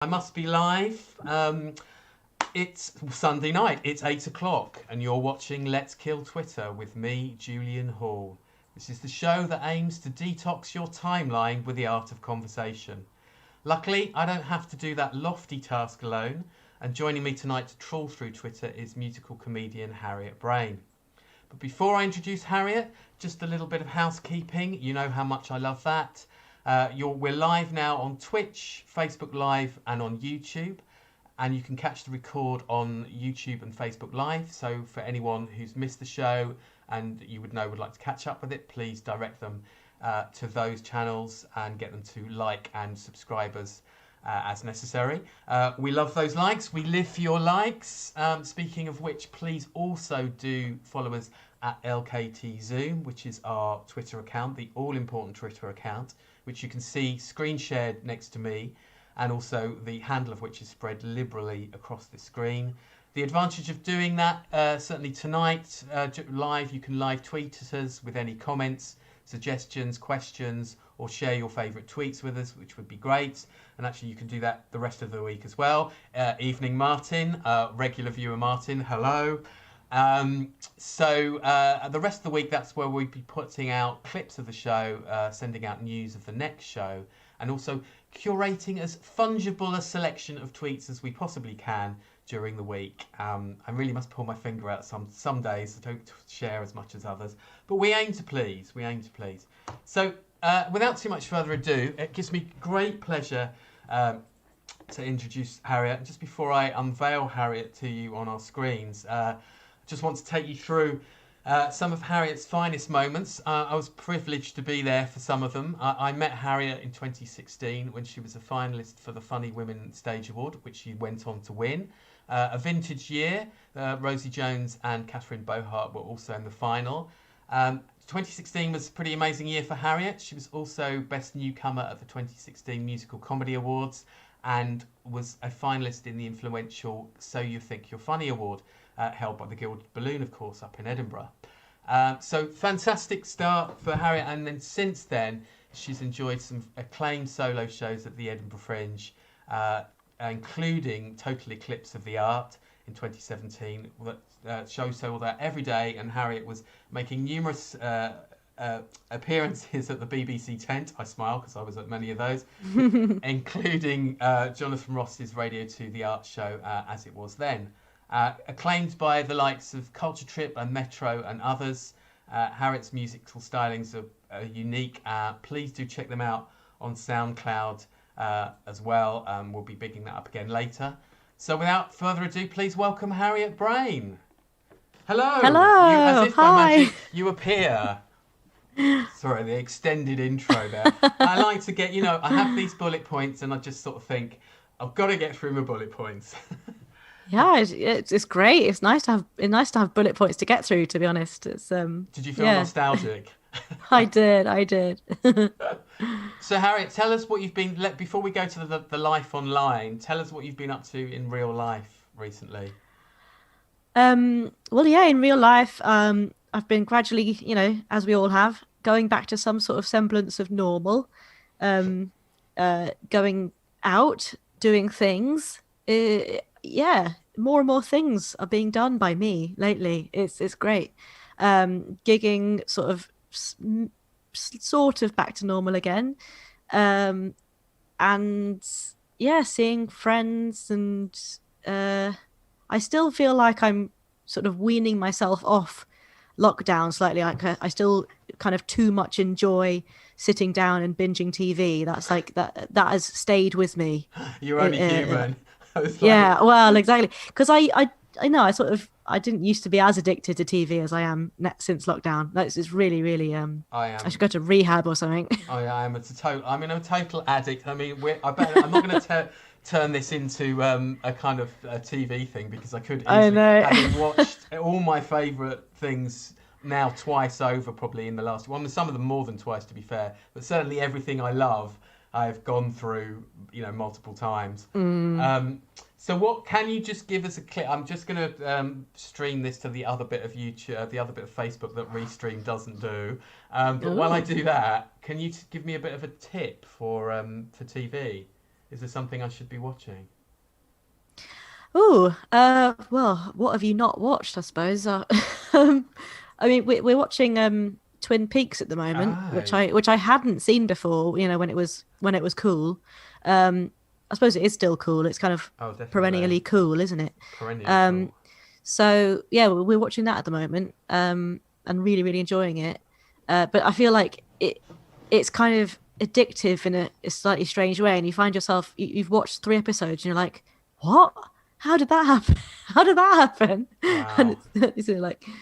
I must be live. It's Sunday night. It's 8 o'clock, and you're watching Let's Kill Twitter with me, Julian Hall. This is the show that aims to detox your timeline with the art of conversation. Luckily, I don't have to do that lofty task alone, and joining me tonight to trawl through Twitter is musical comedian Harriet Braine. But before I introduce Harriet, just a little bit of housekeeping. You know how much I love that. We're live now on Twitch, Facebook Live and on YouTube, and you can catch the record on YouTube and Facebook Live. So for anyone who's missed the show and you would like to catch up with it, please direct them to those channels and get them to like and subscribe us as necessary. We love those likes. We live for your likes. Speaking of which, please also do follow us at LKT Zoom, which is our Twitter account, the all-important Twitter account, which you can see screen shared next to me, and also the handle of which is spread liberally across the screen. The advantage of doing that, certainly tonight, live, you can live tweet at us with any comments, suggestions, questions, or share your favourite tweets with us, which would be great. And actually, you can do that the rest of the week as well. Evening, Martin, regular viewer Martin, hello. The rest of the week, that's where we'll be putting out clips of the show, sending out news of the next show, and also curating as fungible a selection of tweets as we possibly can during the week. I really must pull my finger out some days. I don't share as much as others, but we aim to please. So without too much further ado, it gives me great pleasure to introduce Harriet. Just before I unveil Harriet to you on our screens, just want to take you through some of Harriet's finest moments. I was privileged to be there for some of them. I met Harriet in 2016 when she was a finalist for the Funny Women Stage Award, which she went on to win. A vintage year, Rosie Jones and Catherine Bohart were also in the final. 2016 was a pretty amazing year for Harriet. She was also Best Newcomer at the 2016 Musical Comedy Awards and was a finalist in the influential So You Think You're Funny Award, held by the Gilded Balloon, of course, up in Edinburgh. So fantastic start for Harriet, and then since then she's enjoyed some acclaimed solo shows at the Edinburgh Fringe, including Total Eclipse of the Art in 2017. That show sold out every day, and Harriet was making numerous appearances at the BBC tent. I smile because I was at many of those, including Jonathan Ross's Radio 2 The Art Show, as it was then. Acclaimed by the likes of Culture Trip and Metro and others, Harriet's musical stylings are unique. Please do check them out on SoundCloud as well. We'll be bigging that up again later. So without further ado, please welcome Harriet Braine. Hello. Hello. As if Hi. by magic, you appear. Sorry, the extended intro there. I like to get, I have these bullet points and I just sort of think, I've got to get through my bullet points. Yeah, it's great. It's nice to have bullet points to get through. To be honest, it's Did you feel nostalgic? I did. So Harriet, tell us what you've been. Before we go to the life online, tell us what you've been up to in real life recently. Well, yeah, in real life, I've been gradually, as we all have, going back to some sort of semblance of normal. Going out, doing things. Yeah, more and more things are being done by me lately. It's great. Gigging sort of back to normal again. And yeah, seeing friends, and I still feel like I'm sort of weaning myself off lockdown slightly. I still kind of too much enjoy sitting down and binging TV. That's like that has stayed with me. You're only human. Yeah, well, exactly. Because I know I didn't used to be as addicted to TV as I am since lockdown. It's really, really. I am. I should go to rehab or something. I am. I'm a total addict. I mean, I'm not going to turn this into a kind of a TV thing, because I could easily, having watched all my favourite things now twice over, probably in the last some of them more than twice, to be fair, but certainly everything I love I've gone through multiple times. So what can you just give us a clip? I'm just going to stream this to the other bit of YouTube, the other bit of Facebook that Restream doesn't do. But while I do that, can you give me a bit of a tip for TV? Is there something I should be watching? Oh, well, what have you not watched, I suppose? I mean, we're watching Twin Peaks at the moment, Oh, which I hadn't seen before, when it was cool. I suppose it is still cool. It's kind of oh, definitely. perennially cool, isn't it? Perennially Um, cool. so yeah, we're watching that at the moment, and really, really enjoying it. But I feel like it's kind of addictive in a slightly strange way, and you find yourself you've watched 3 episodes, and you're like, what? How did that happen? How did that happen? And Wow. it's like in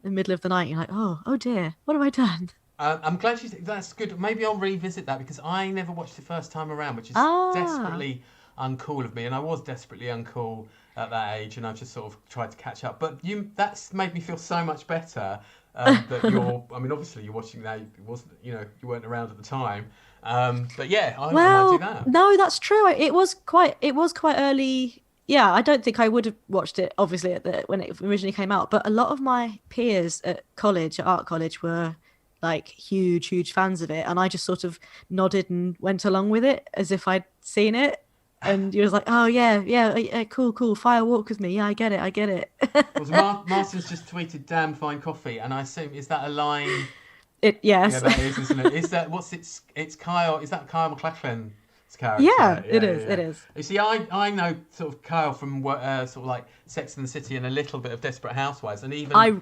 the middle of the night, you're like, oh dear, what have I done? I'm glad you. That's good. Maybe I'll revisit that because I never watched the first time around, which is Ah, desperately uncool of me, and I was desperately uncool at that age, and I've just sort of tried to catch up. But that's made me feel so much better that you're. I mean, obviously you're watching that. It wasn't, you weren't around at the time. But yeah, I might do well, that. no, that's true. It was quite early. Yeah, I don't think I would have watched it obviously when it originally came out, but a lot of my peers at art college, were like huge, huge fans of it, and I just sort of nodded and went along with it as if I'd seen it. And you was like, oh yeah, yeah, yeah, cool, cool. Fire walk with me. Yeah, I get it, I get it. Well, so Martin's just tweeted "damn fine coffee," and I assume is that a line? Yeah, Yes, that is, isn't it? Is that what's it's Kyle? Is that Kyle MacLachlan's yeah, character? it Yeah, yeah, is, yeah. it is. You see, I know sort of Kyle from sort of like Sex and the City and a little bit of Desperate Housewives, and I even I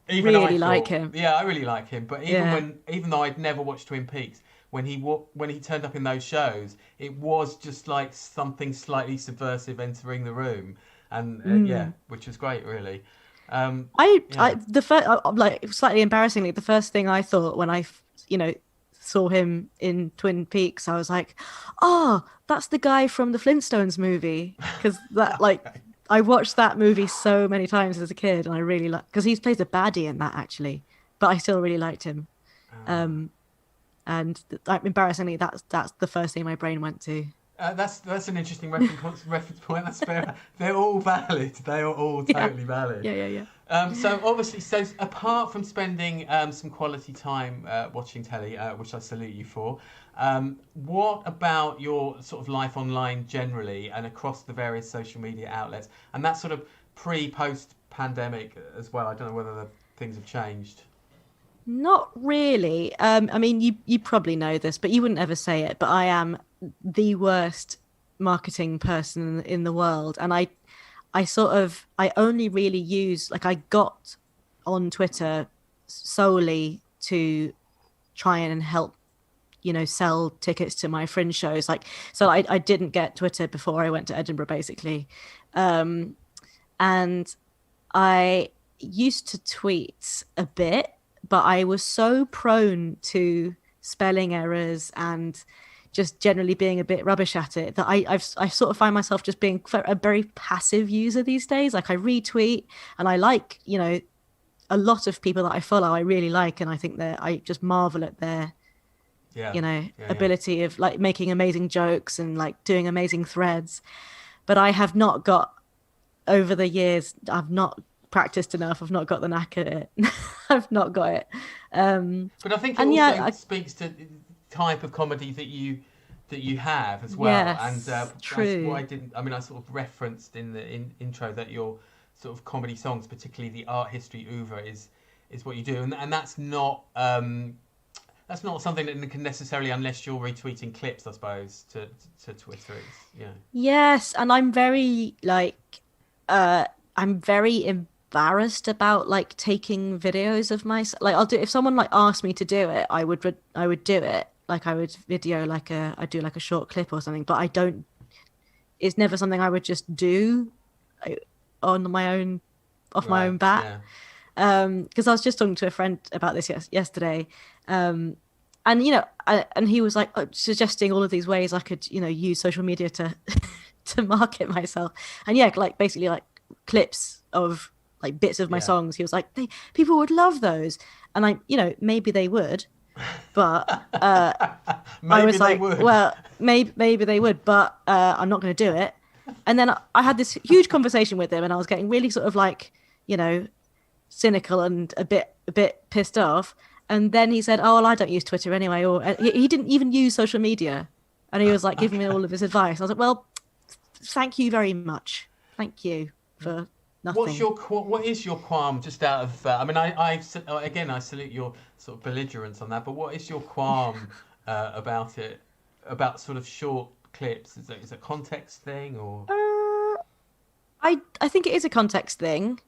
really like thought, him. yeah, I really like him. But Yeah. even though I'd never watched Twin Peaks, when he turned up in those shows, it was just like something slightly subversive entering the room, and yeah, Mm. which was great, really. I Yeah. the first like slightly embarrassingly, the first thing I thought when you know saw him in Twin Peaks, I was like, oh, that's the guy from the Flintstones movie, because that like Okay. I watched that movie so many times as a kid, and I really like because he plays a baddie in that actually, but I still really liked him. Ah. Um, and embarrassingly, that's the first thing my brain went to. That's an interesting reference point. That's fair. They're all valid. They are all Yeah, totally valid. yeah, yeah, yeah. So obviously, so apart from spending some quality time watching telly, which I salute you for, what about your sort of life online generally and across the various social media outlets, and that sort of pre-post pandemic as well? I don't know whether things have changed. Not really. I mean, you probably know this, but you wouldn't ever say it. But I am the worst marketing person in the world, and I only really use like I got on Twitter solely to try and help sell tickets to my fringe shows. Like, so I didn't get Twitter before I went to Edinburgh, basically. Um, and I used to tweet a bit, but I was so prone to spelling errors and just generally being a bit rubbish at it that I sort of find myself just being a very passive user these days. Like I retweet and I like, a lot of people that I follow, I really like, and I think that I just marvel at their, Yeah, yeah, yeah. ability of like making amazing jokes and like doing amazing threads. But I have not got over the years, I've not practiced enough. I've not got the knack at it. I've not got it. Um, But I think it and also yeah, speaks to the type of comedy that you have as well, and yes, that's what I true. didn't. I mean, I sort of referenced in the intro that your sort of comedy songs, particularly the art history oeuvre, is what you do, and that's not something that can necessarily, unless you're retweeting clips, I suppose, to Twitter. Yeah, Yes, and uh, I'm very embarrassed about like taking videos of myself. Like I'll do if someone like asked me to do it, I would do it. Like I would video I do like a short clip or something. But I don't. It's never something I would just do like, on my own, off my right. own bat. Yeah, Because I was just talking to a friend about this yesterday, um, and and he was like suggesting all of these ways I could use social media to to market myself, and yeah, like basically like clips of like bits of my yeah. songs. He was like, people would love those, and maybe they would, but I Maybe was they like, would. well, maybe they would, but I'm not going to do it. And then I had this huge conversation with him, and I was getting really sort of like, you know, cynical and a bit pissed off. And then he said, "Oh, well, I don't use Twitter anyway," or he didn't even use social media. And he was like giving me all of his advice. I was like, well, thank you very much. Thank you for nothing. What is your qualm? Just out of, I mean, I salute your sort of belligerence on that. But what is your qualm about it? About sort of short clips? Is it a context thing or? I think it is a context thing.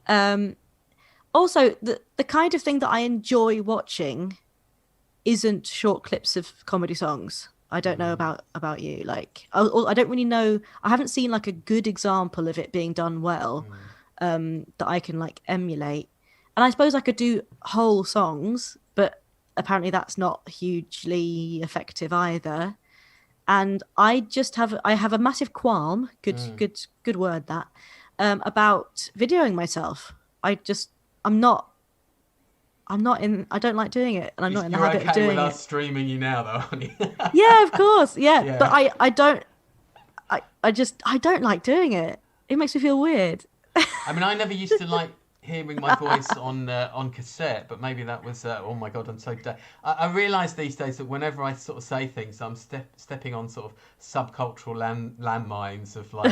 Also, the kind of thing that I enjoy watching isn't short clips of comedy songs. I don't know about you. Like, I don't really know. I haven't seen like a good example of it being done well, that I can like emulate. And I suppose I could do whole songs, but apparently that's not hugely effective either. And I have a massive qualm. Good word that. About videoing myself. I don't like doing it, and I'm not in the habit of doing it. You're okay with us streaming you now, though, aren't you? Yeah, of course. Yeah. But I don't like doing it. It makes me feel weird. I mean, I never used to like hearing my voice on cassette, but maybe that was oh my god, I'm so I realise these days that whenever I sort of say things, I'm stepping on sort of subcultural landmines of like,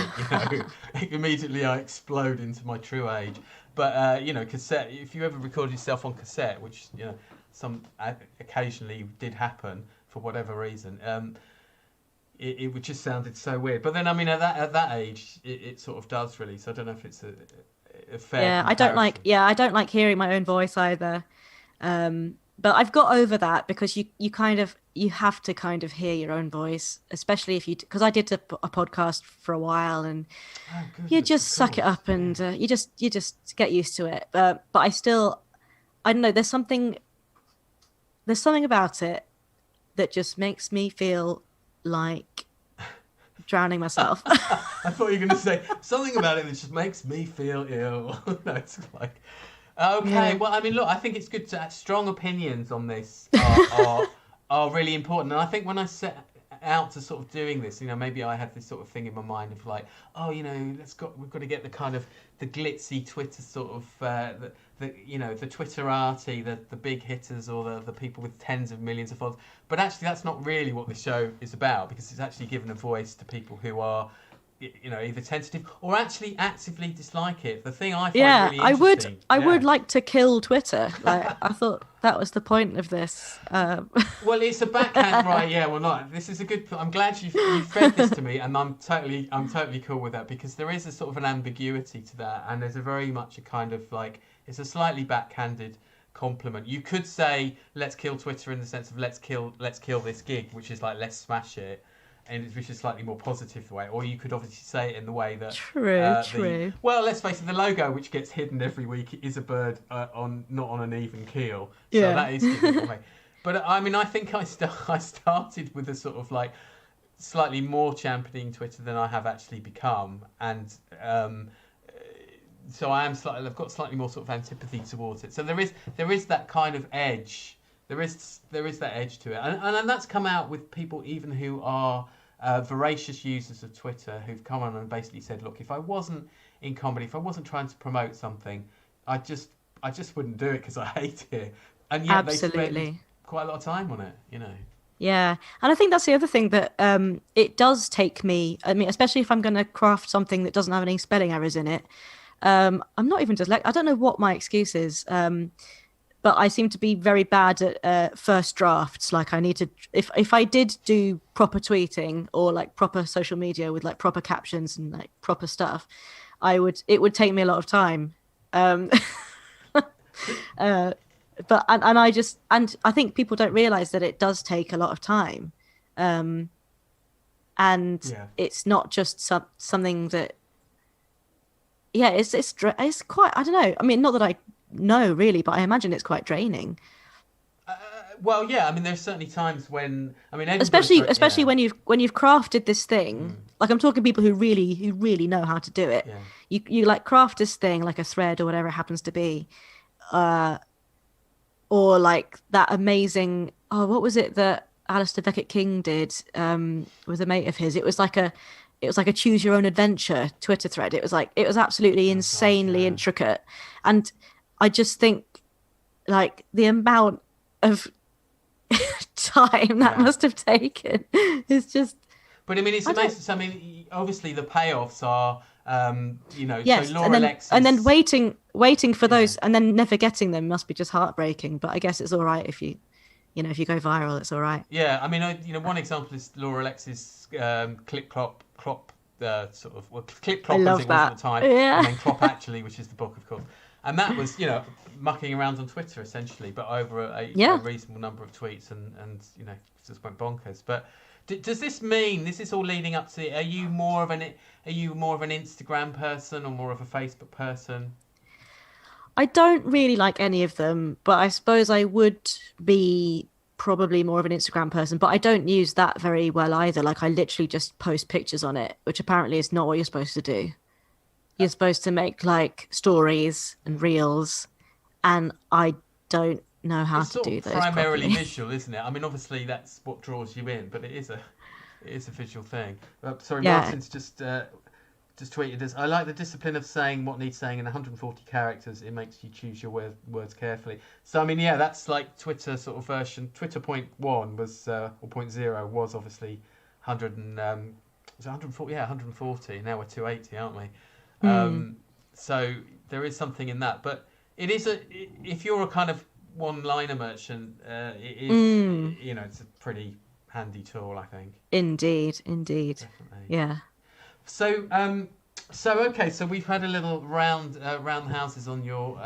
you know, immediately I explode into my true age. But you know, cassette. If you ever record yourself on cassette, which you know, occasionally did happen for whatever reason, it would just sounded so weird. But then, I mean, at that age, it sort of does really. So I don't know if it's a fair. Yeah, I don't like hearing my own voice either. But I've got over that because you have to kind of hear your own voice, especially if because I did a podcast for a while, and you just suck it up and you just get used to it. But I don't know. There's something about it that just makes me feel like drowning myself. I thought you were going to say something about it that just makes me feel ill. No, it's like. Okay, yeah. Well, I mean, look, I think it's good to strong opinions on this are really important. And I think when I set out to sort of doing this, you know, maybe I had this sort of thing in my mind of like, oh, you know, we've got to get the kind of the glitzy Twitter sort of the you know, the Twitterati, the big hitters or the people with tens of millions of followers. But actually, that's not really what the show is about, because it's actually giving a voice to people who are, you know, either tentative or actually actively dislike it. The thing I find really interesting... I would like to kill Twitter. Like, I thought that was the point of this. Well, it's a backhand, right? Yeah. Well, not. This is a good. I'm glad you fed this to me, and I'm totally cool with that, because there is a sort of an ambiguity to that, and there's a very much a kind of like, it's a slightly backhanded compliment. You could say let's kill Twitter in the sense of let's kill this gig, which is like let's smash it. And which is slightly more positive way, or you could obviously say it in the way that true. Well, let's face it, the logo, which gets hidden every week, is a bird not on an even keel. So yeah. That is giving away. But I mean, I think I started with a sort of like slightly more championing Twitter than I have actually become, and so I've got slightly more sort of antipathy towards it. So there is that kind of edge. There is that edge to it, and that's come out with people even who are voracious users of Twitter, who've come on and basically said, look, if I wasn't in comedy, if I wasn't trying to promote something, I just wouldn't do it because I hate it. And yet they spend quite a lot of time on it, you know. Yeah, and I think that's the other thing that it does take me. I mean, especially if I'm going to craft something that doesn't have any spelling errors in it. I'm not even I don't know what my excuse is. But I seem to be very bad at first drafts. Like I need to, if I did do proper tweeting or like proper social media with like proper captions and like proper stuff, it would take me a lot of time. But I think people don't realize that it does take a lot of time. It's not just something that, it's quite, I don't know. I mean, not that I know really, but I imagine it's quite draining. Well, yeah. I mean, there's certainly times when especially when you've crafted this thing. Like I'm talking people who really know how to do it. Yeah. You like craft this thing like a thread or whatever it happens to be, or like that amazing. Oh, what was it that Alistair Beckett King did with a mate of his? It was like a choose your own adventure Twitter thread. It was absolutely insanely intricate, and I just think like the amount of time that must have taken. It's just. But I mean, it's amazing. So, I mean, obviously the payoffs are, yes, so Laura and then waiting for those, and then never getting them must be just heartbreaking. But I guess it's all right if you go viral, it's all right. Yeah, I mean, one example is Laura Lex's clip clop sort of clip clop as it was at the time, and then Clop Actually, which is the book, of course. And that was, mucking around on Twitter essentially, but over a reasonable number of tweets, and just went bonkers. But does this mean this is all leading up to? Are you more of an Instagram person or more of a Facebook person? I don't really like any of them, but I suppose I would be probably more of an Instagram person, but I don't use that very well either. Like I literally just post pictures on it, which apparently is not what you're supposed to do. You're supposed to make like stories and reels, and I don't know how to do those. It's primarily visual, isn't it? I mean, obviously that's what draws you in, but it is a visual thing. Martin's just tweeted this. I like the discipline of saying what needs saying in 140 characters. It makes you choose your words carefully. So, I mean, that's like Twitter sort of version. Twitter 0.1 was, or 0.0 was obviously 100 and, was it 140? Yeah, 140. Now we're 280, aren't we? So there is something in that. But it is if you're a kind of one-liner merchant, it is, it's a pretty handy tool, I think. Indeed. Definitely. Yeah. So okay, so we've had a little round the houses on your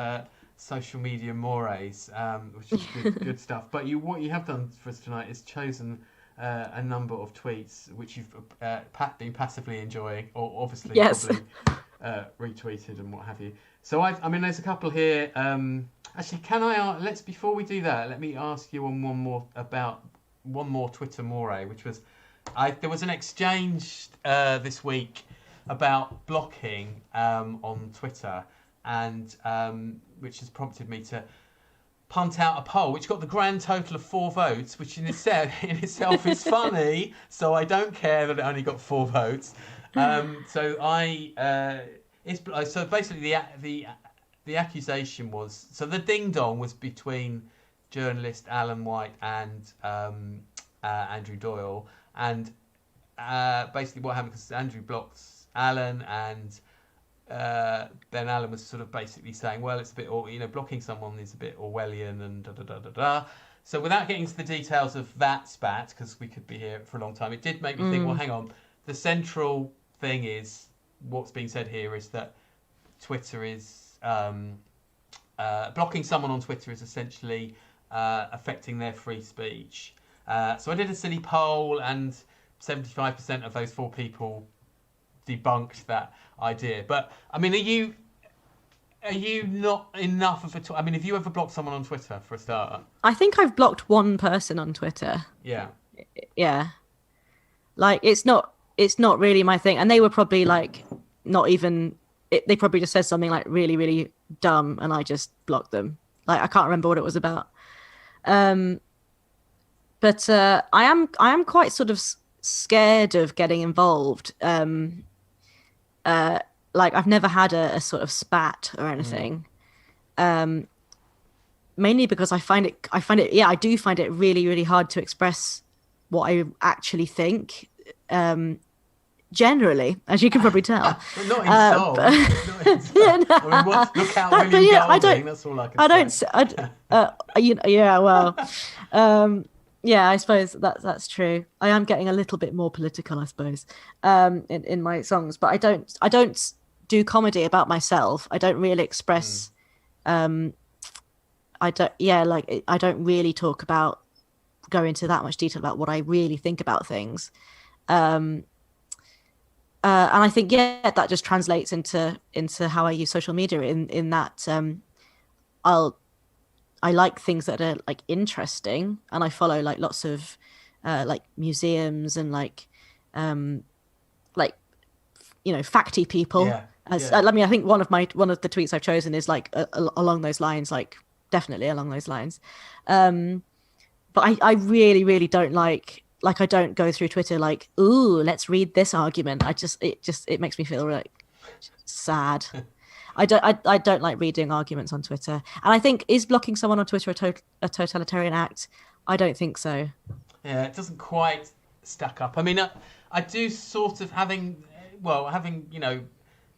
social media mores, which is good stuff. But what you have done for us tonight is chosen a number of tweets which you've been passively enjoying, or obviously probably retweeted and what have you. So I mean, there's a couple here. Actually, before we do that, let me ask you on one more Twitter more, which was. There was an exchange this week about blocking on Twitter, and which has prompted me to punt out a poll, which got the grand total of 4 votes, which in itself is funny. So I don't care that it only got 4 votes. So basically the accusation was, so the ding dong was between journalist Alan White and Andrew Doyle. And basically what happened, because Andrew blocked Alan, and then Alan was sort of basically saying, well, it's a bit, blocking someone is a bit Orwellian and da-da-da-da-da. So without getting into the details of that spat, because we could be here for a long time, it did make me think, well, hang on. The central thing is, what's being said here is that Twitter is, blocking someone on Twitter is essentially affecting their free speech. So I did a silly poll, and 75% of those 4 people debunked that idea. But I mean, are you not enough of a? I mean, have you ever blocked someone on Twitter for a start? I think I've blocked one person on Twitter. Yeah. Like it's not really my thing, and they were probably like not even. They probably just said something like really, really dumb, and I just blocked them. Like I can't remember what it was about. But I am quite sort of scared of getting involved. Like I've never had a sort of spat or anything. Mainly because I find it. Yeah, I do find it really, really hard to express what I actually think. Generally, as you can probably tell. Not in soul. Not in soul. I mean, look out, William Golding. That's all I can say. Yeah, well. Yeah, I suppose that's true. I am getting a little bit more political, I suppose, in my songs. But I don't do comedy about myself. I don't really express. I don't really talk about, go into that much detail about what I really think about things. And I think that just translates into how I use social media. In that I like things that are like interesting, and I follow like lots of like museums and like facty people. I mean, I think one of the tweets I've chosen is like along those lines, like definitely along those lines. But I really, really don't like I don't go through Twitter like, ooh, let's read this argument. It makes me feel like sad. I don't like reading arguments on Twitter. And I think, is blocking someone on Twitter a totalitarian act? I don't think so. Yeah, it doesn't quite stack up. I mean, I do sort of having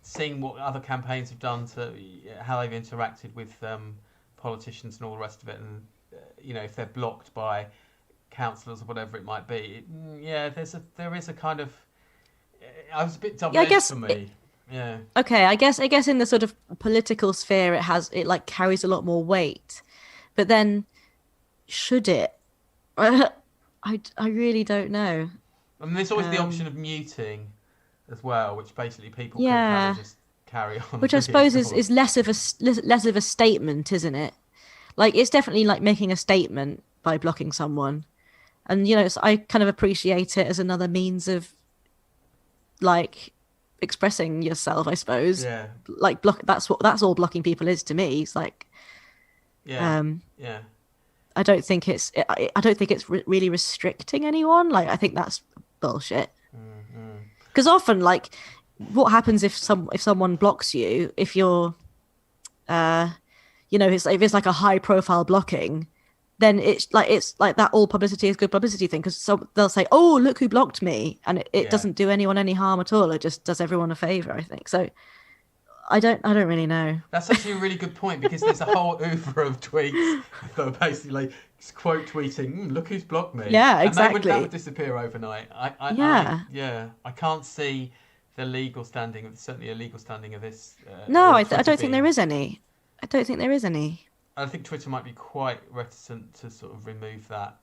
seen what other campaigns have done to how they've interacted with politicians and all the rest of it, and if they're blocked by councillors or whatever it might be, there is a kind of I was a bit double-edged for me. Yeah. Okay, I guess in the sort of political sphere, it like carries a lot more weight, but then should it? I really don't know. I mean, there's always the option of muting as well, which basically people can kind of just carry on. Which I suppose is less of a statement, isn't it? Like, it's definitely like making a statement by blocking someone, and I kind of appreciate it as another means of like expressing yourself, I suppose. Yeah. Like that's all blocking people is to me. It's like, yeah. I don't think it's really restricting anyone. Like, I think that's bullshit. Because often, like, what happens if someone blocks you? If you're, if it's like a high profile blocking, then it's like that all publicity is good publicity thing. Because they'll say, "Oh, look who blocked me," and it doesn't do anyone any harm at all. It just does everyone a favor, I think. So I don't really know. That's actually a really good point, because there's a whole oeuvre of tweets that are basically quote tweeting, "Look who's blocked me." Yeah, exactly. And that would disappear overnight. I can't see the legal standing of this. No, I don't think there is any. I don't think there is any. I think Twitter might be quite reticent to sort of remove that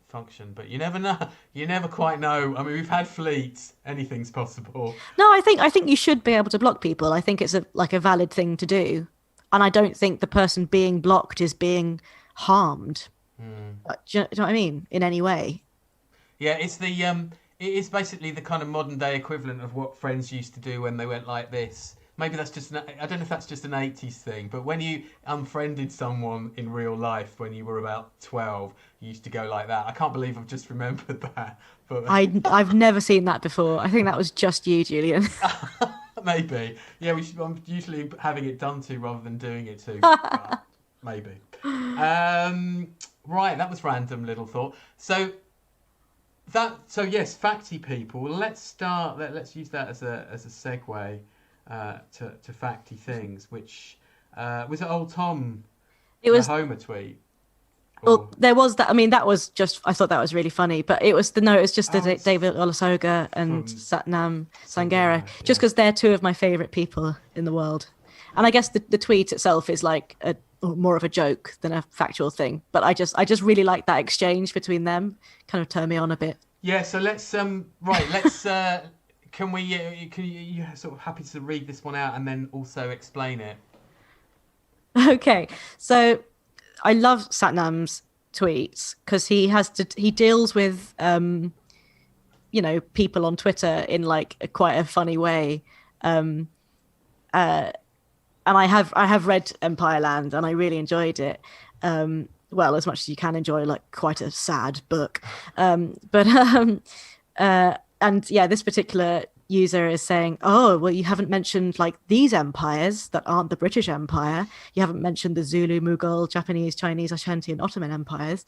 function, but you never know. You never quite know. I mean, we've had fleets. Anything's possible. No, I think you should be able to block people. I think it's a valid thing to do, and I don't think the person being blocked is being harmed. Do you know what I mean? In any way? Yeah, it's it is basically the kind of modern day equivalent of what Friends used to do when they went like this. Maybe that's just I don't know if that's just an 80s thing, but when you unfriended someone in real life when you were about 12, you used to go like that. I can't believe I've just remembered that. But I've never seen that before. I think that was just you, Julian. Maybe. Yeah, I'm usually having it done to rather than doing it to. Maybe. Right, that was random little thought. So yes, facty people. Let's start. Let's use that as a segue. To facty things, which was it old Tom? It was Homer tweet. Well, there was that. I mean, that was just. I thought that was really funny, but it was just David Olusoga and Sathnam Sanghera, just because they're two of my favorite people in the world. And I guess the tweet itself is like more of a joke than a factual thing. But I just really like that exchange between them. Kind of turned me on a bit. Yeah. So let's Can you sort of happy to read this one out and then also explain it? Okay, so I love Satnam's tweets because he deals with people on Twitter in like quite a funny way, and I have read Empire Land and I really enjoyed it. Well, as much as you can enjoy like quite a sad book, and yeah, this particular user is saying, "Oh, well, you haven't mentioned like these empires that aren't the British Empire. You haven't mentioned the Zulu, Mughal, Japanese, Chinese, Ashanti, and Ottoman empires."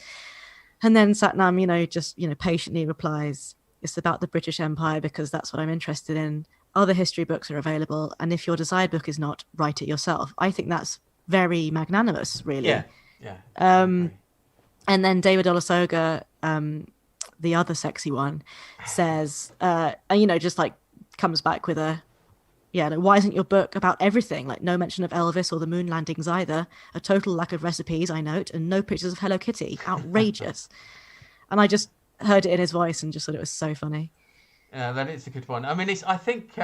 And then Satnam, just patiently replies, "It's about the British Empire because that's what I'm interested in. Other history books are available, and if your desired book is not, write it yourself." I think that's very magnanimous, really. Yeah. And then David Olusoga, the other sexy one, says, just like comes back with why isn't your book about everything? Like no mention of Elvis or the moon landings either. A total lack of recipes, I note, and no pictures of Hello Kitty. Outrageous. And I just heard it in his voice and just thought it was so funny. Yeah, that is a good one. I mean, I think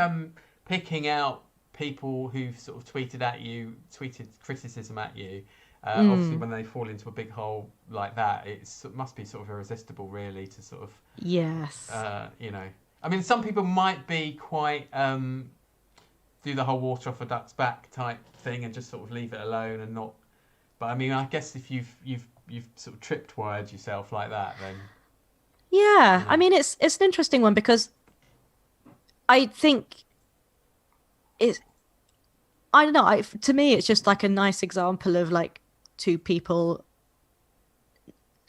picking out people who've sort of tweeted criticism at you, obviously when they fall into a big hole like that, it must be sort of irresistible, really, to sort of... Yes. I mean, some people might be quite... do the whole water off a duck's back type thing and just sort of leave it alone and not... But, I mean, I guess if you've sort of tripwired yourself like that, then... Yeah, I mean, it's an interesting one because I think it's... I don't know. To me, it's just like a nice example of like two people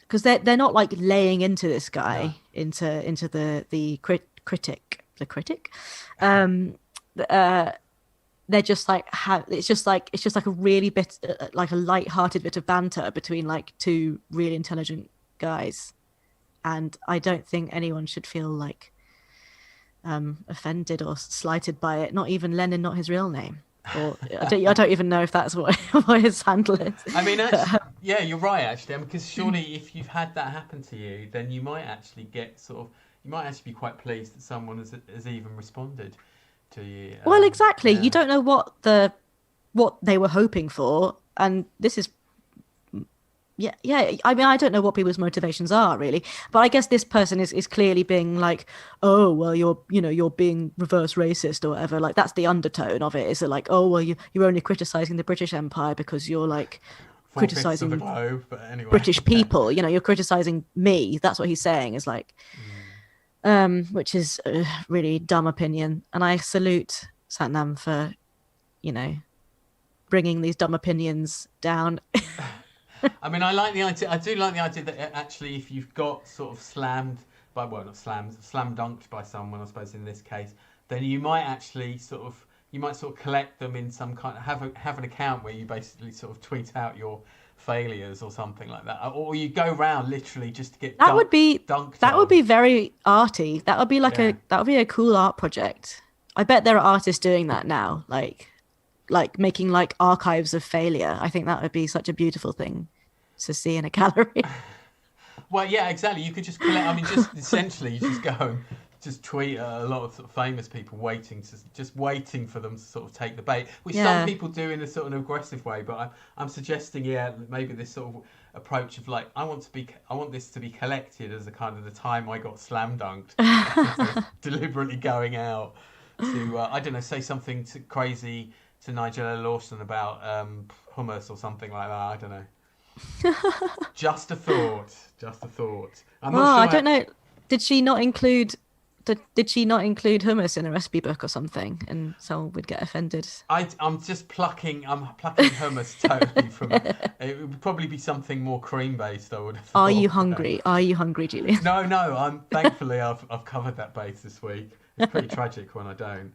because they're not like laying into this guy, into the critic. They're just like it's just like a really bit like a light-hearted bit of banter between like two really intelligent guys, and I don't think anyone should feel like offended or slighted by it. Not even Lenin, not his real name. Or I don't even know if that's what his handle is. I mean, actually, yeah, you're right, actually. Because surely if you've had that happen to you, then you might actually get you might actually be quite pleased that someone has even responded to you. Well, exactly. Yeah. You don't know what they were hoping for, and this is. Yeah. I mean, I don't know what people's motivations are really, but I guess this person is clearly being like, oh, well, you're being reverse racist or whatever. Like that's the undertone of it. Is it like, oh, well, you're only criticizing the British Empire because you're like criticizing the globe, but anyway. British people. You're criticizing me. That's what he's saying. Is like, which is a really dumb opinion, and I salute Sathnam for, bringing these dumb opinions down. I mean, I like the idea. I do like the idea that actually, if you've got sort of slam dunked by someone, I suppose in this case, then you might actually sort of collect them in some kind of have an account where you basically sort of tweet out your failures or something like that, or you go around literally just to get dunked. That would be very arty. That would be like that would be a cool art project. I bet there are artists doing that now, like making like archives of failure. I think that would be such a beautiful thing to see in a gallery. Well, yeah, exactly. You could just collect. I mean, just essentially, you just go and just tweet a lot of sort of famous people waiting for them to sort of take the bait, which some people do in a sort of aggressive way. But I'm suggesting, maybe this sort of approach of like, I want this to be collected as a kind of the time I got slam dunked, deliberately going out to I don't know, say something crazy to Nigella Lawson about hummus or something like that. I don't know. Just a thought. I'm not sure. I don't know. Did she not include hummus in a recipe book or something, and someone would get offended? I'm plucking hummus totally from it. It would probably be something more cream based, I would have thought. Are you hungry, Julian? No. Thankfully I've covered that base this week. It's pretty tragic when I don't.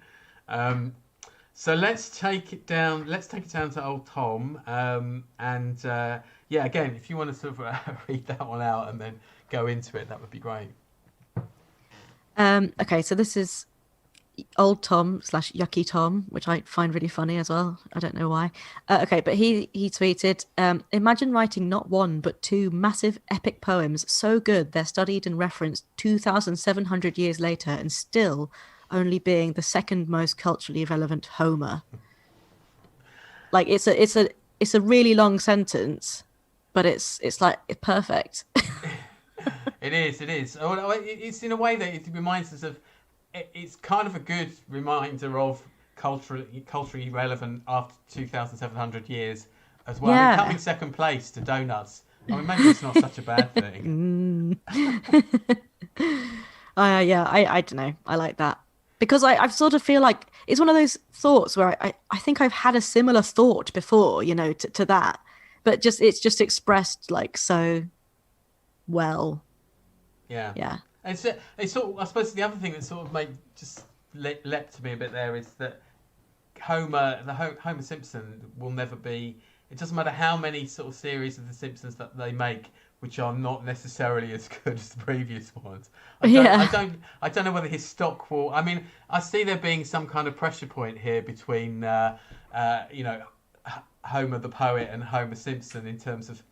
So let's take it down to old Tom. Again, if you want to sort of read that one out and then go into it, that would be great. Okay, so this is old Tom / Yucky Tom, which I find really funny as well. I don't know why. Okay, but he tweeted, imagine writing not one, but two massive epic poems so good they're studied and referenced 2,700 years later and still only being the second most culturally relevant Homer. Like it's a really long sentence, but it's like perfect. It is. It's in a way that it reminds us of. It's kind of a good reminder of culturally relevant after 2,700 years as well. Yeah. Coming second place to donuts. I mean, maybe it's not such a bad thing. I don't know. I like that. Because I sort of feel like it's one of those thoughts where I think I've had a similar thought before, to that. But it's just expressed like so well. Yeah. Yeah. It's sort of, I suppose the other thing that sort of leapt to me a bit there is that Homer Simpson will never be. It doesn't matter how many sort of series of The Simpsons that they make, which are not necessarily as good as the previous ones. I don't know whether his stock will. I mean, I see there being some kind of pressure point here between Homer the poet and Homer Simpson in terms of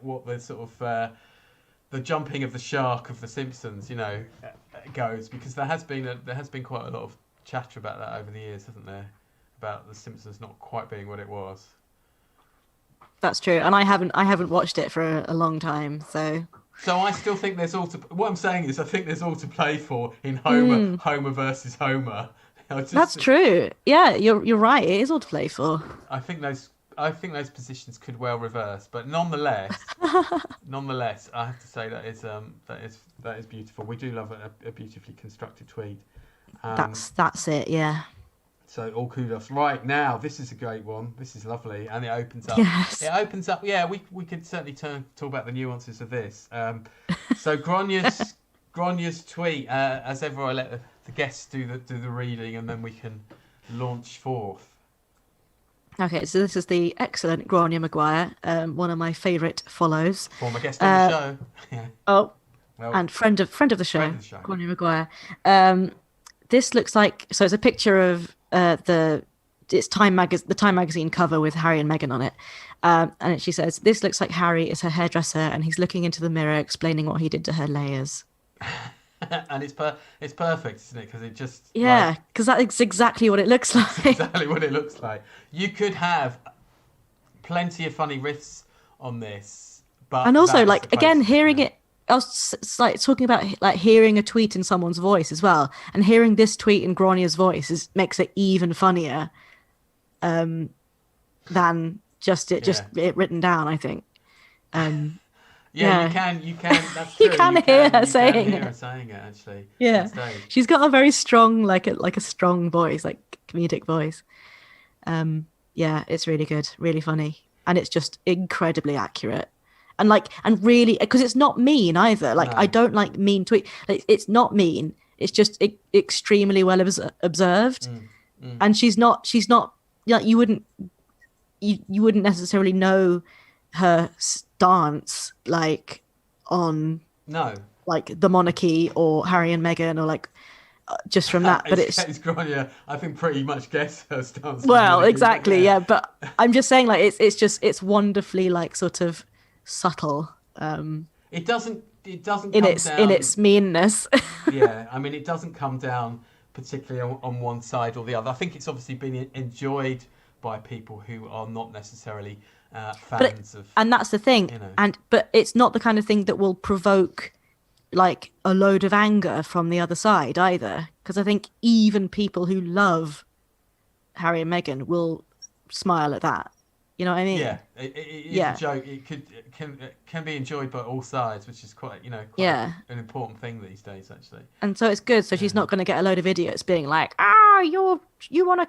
what the sort of the jumping of the shark of The Simpsons, goes, because there has been quite a lot of chatter about that over the years, hasn't there? About The Simpsons not quite being what it was. That's true, and I haven't watched it for a long time, so. So I still think there's all to. What I'm saying is, I think there's all to play for in Homer versus Homer. That's true. Yeah, you're right. It is all to play for. I think those positions could well reverse, but nonetheless, I have to say that is beautiful. We do love a beautifully constructed tweet. That's it. Yeah. So all kudos. Right now, this is a great one. This is lovely, and it opens up. Yes. It opens up. Yeah, we could certainly talk about the nuances of this. So Gronya's tweet. As ever, I let the guests do the reading, and then we can launch forth. Okay, so this is the excellent Grania Maguire, one of my favourite follows. Former guest on the show. Yeah. Oh, Well, and friend of the show, friend of the show. Grania Maguire. This looks like, so it's a picture of the Time magazine cover with Harry and Meghan on it, and she says, "This looks like Harry is her hairdresser, and he's looking into the mirror, explaining what he did to her layers." And it's perfect, isn't it? Because it just because that's exactly what it looks like. Exactly what it looks like. You could have plenty of funny riffs on this, but and also like again hearing it. I was like talking about like hearing a tweet in someone's voice as well, and hearing this tweet in Grania's voice makes it even funnier than just it written down. I think. You can. That's true. You can hear her saying it actually. Yeah, she's got a very strong, like a strong voice, like comedic voice. Yeah, it's really good, really funny, and it's just incredibly accurate. And really, because it's not mean either. Like, no. I don't like mean tweet. Like, it's not mean. It's just extremely well observed. And she's not. Like, you wouldn't necessarily know her stance like on like the monarchy or Harry and Meghan or like just from that. But it's Grania, I think pretty much guess her stance. Well, exactly, yeah. But I'm just saying, like, it's wonderfully like sort of subtle. It doesn't in its meanness. Yeah, I mean, it doesn't come down particularly on one side or the other. I think it's obviously been enjoyed by people who are not necessarily fans of. And that's the thing. You know. But it's not the kind of thing that will provoke like a load of anger from the other side either, because I think even people who love Harry and Meghan will smile at that. You know what I mean? Yeah, it's a joke. It can be enjoyed by all sides, which is quite an important thing these days, actually. And so it's good. So she's not going to get a load of idiots being like, you want to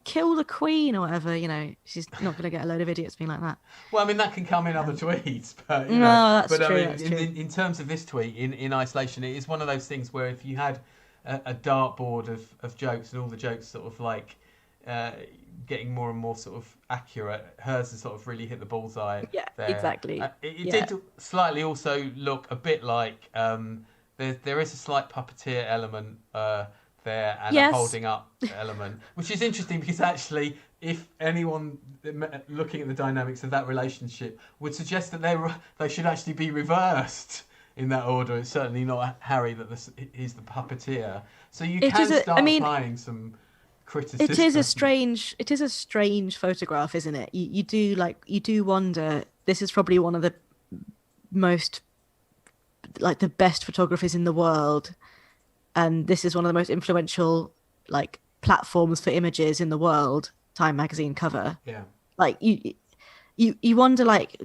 kill the Queen or whatever. You know, she's not going to get a load of idiots being like that. Well, I mean, that can come in other tweets, but that's true. I mean, in terms of this tweet, in isolation, it is one of those things where if you had a dartboard of jokes and all the jokes sort of like. Getting more and more sort of accurate. Hers has sort of really hit the bullseye. Yeah, there. Exactly. It did slightly also look a bit like there is a slight puppeteer element there and a holding up element, which is interesting because actually, if anyone looking at the dynamics of that relationship would suggest that they should actually be reversed in that order. It's certainly not Harry that is the puppeteer. So you can start applying some. Criticism. It is a strange photograph, isn't it? You do wonder. This is probably one of the most like the best photographers in the world, and this is one of the most influential like platforms for images in the world. Time magazine cover. Yeah. Like you wonder, like,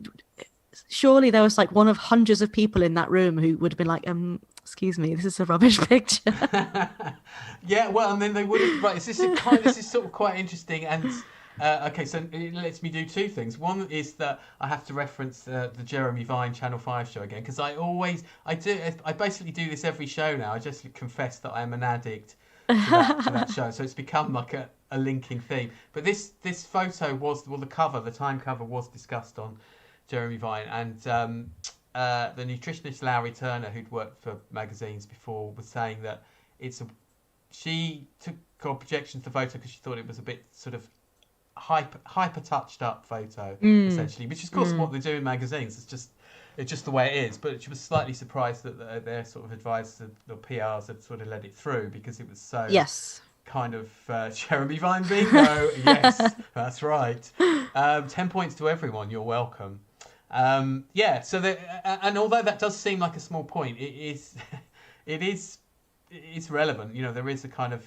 surely there was like one of hundreds of people in that room who would have been like, excuse me, this is a rubbish picture. Yeah, well, and then they would have. Right, this is sort of quite interesting, and okay, so it lets me do two things. One is that I have to reference the Jeremy Vine Channel 5 show again, because I basically do this every show now. I just confess that I am an addict to that show, so it's become like a linking theme. But this photo was, well, the Time cover was discussed on Jeremy Vine, and the nutritionist Larry Turner, who'd worked for magazines before, was saying that she took objections to the photo because she thought it was a bit sort of hyper touched up photo, essentially, which is of course what they do in magazines. It's just the way it is. But she was slightly surprised that their sort of advisors, the PRs, had sort of let it through because it was so kind of Jeremy Vine bingo. Yes, that's right. 10 points to everyone. You're welcome. So and although that does seem like a small point, it's relevant. You know, there is a kind of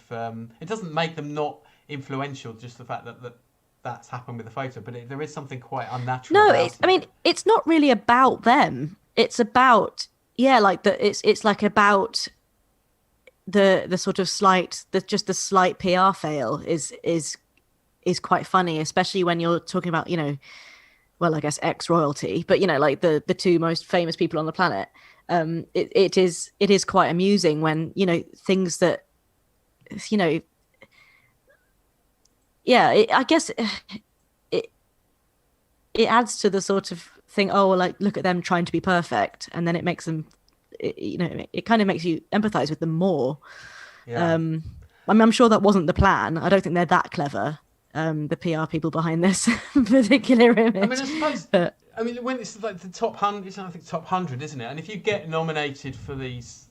it doesn't make them not influential, just the fact that's happened with the photo, but there is something quite unnatural. No, I mean, it's not really about them. It's about it's like about the sort of the slight PR fail is quite funny, especially when you're talking about, well, I guess ex-royalty, but like the two most famous people on the planet. It is quite amusing when, things that, I guess it adds to the sort of thing, oh, well, like, look at them trying to be perfect, and then it makes them, it kind of makes you empathize with them more. Yeah. I'm sure that wasn't the plan. I don't think they're that clever, the PR people behind this particular image. I suppose. When it's like the top 100, it's I think top 100, isn't it? And if you get nominated for these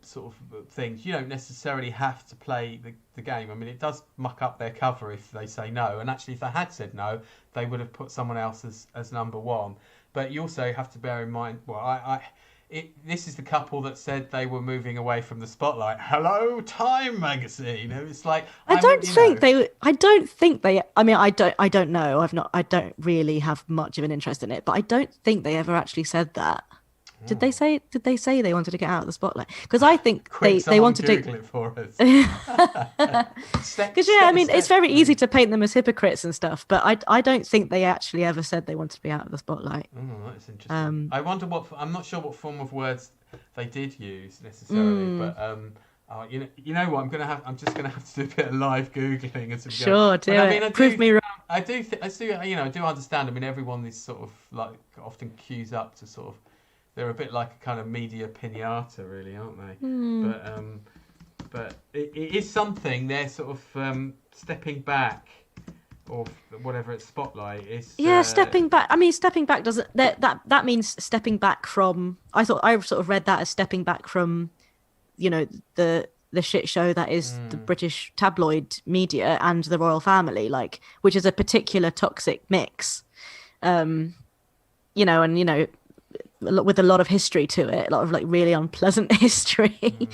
sort of things, you don't necessarily have to play the game. It does muck up their cover if they say no. And actually, if they had said no, they would have put someone else as number one. But you also have to bear in mind, this is the couple that said they were moving away from the spotlight. Hello, Time magazine. It's like I don't think they. I don't know. I don't really have much of an interest in it, but I don't think they ever actually said that. Did they say they wanted to get out of the spotlight? Because I think they wanted to Google it for us. Because it's very easy to paint them as hypocrites and stuff, but I don't think they actually ever said they wanted to be out of the spotlight. Oh, that's interesting. I wonder I'm not sure what form of words they did use necessarily, but you know what? I'm just gonna have to do a bit of live googling as we go. Sure, do it. Prove me wrong. I do understand. Everyone is sort of like often queues up to sort of. They're a bit like a kind of media pinata, really, aren't they? But it is something. They're sort of stepping back, or whatever it's spotlight is. Stepping back. Stepping back doesn't. That means stepping back from. I sort of read that as stepping back from, the shit show that is the British tabloid media and the royal family, which is a particular toxic mix. With a lot of history to it, a lot of really unpleasant history.